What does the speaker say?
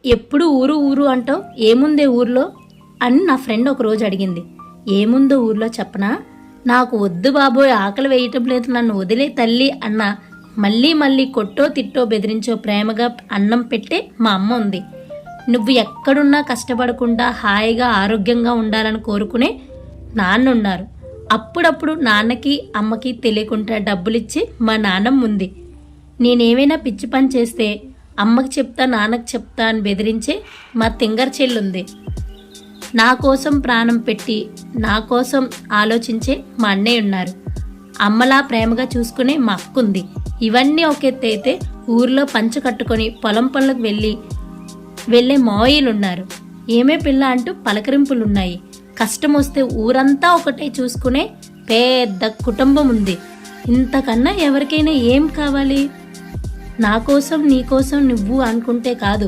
ఎప్పుడు ఊరు ఊరు అంటావు, ఏముందే ఊర్లో అని నా ఫ్రెండ్ ఒకరోజు అడిగింది. ఏముందో ఊర్లో చెప్పనా? నాకు వద్దు బాబోయ్, ఆకలి వేయటం లేదు, నన్ను వదిలే తల్లి అన్న మళ్ళీ మళ్ళీ కొట్టో తిట్టో బెదిరించో ప్రేమగా అన్నం పెట్టే మా అమ్మ ఉంది. నువ్వు ఎక్కడున్నా కష్టపడకుండా హాయిగా ఆరోగ్యంగా ఉండాలని కోరుకునే నాన్న ఉన్నారు. అప్పుడప్పుడు నాన్నకి అమ్మకి తెలియకుండా డబ్బులిచ్చి మా నాన్నమ్మ ఉంది. నేనేమైనా పిచ్చి పని చేస్తే అమ్మకి చెప్తా నాన్నకి చెప్తా అని బెదిరించే మా తింగర్ చెల్లుంది. నా కోసం ప్రాణం పెట్టి నా కోసం ఆలోచించే మా అన్నయ్య ఉన్నారు. అమ్మలా ప్రేమగా చూసుకునే మా అక్కుంది. ఇవన్నీ ఒక ఎత్తు అయితే ఊర్లో పంచ కట్టుకొని పొలం పనులకు వెళ్ళే మావయ్యలున్నారు. ఏమే పిల్ల అంటూ పలకరింపులున్నాయి. కష్టం వస్తే ఊరంతా ఒకటే చూసుకునే పెద్ద కుటుంబం ఉంది. ఇంతకన్నా ఎవరికైనా ఏం కావాలి? నా కోసం నీ కోసం నువ్వు అనుకుంటే కాదు,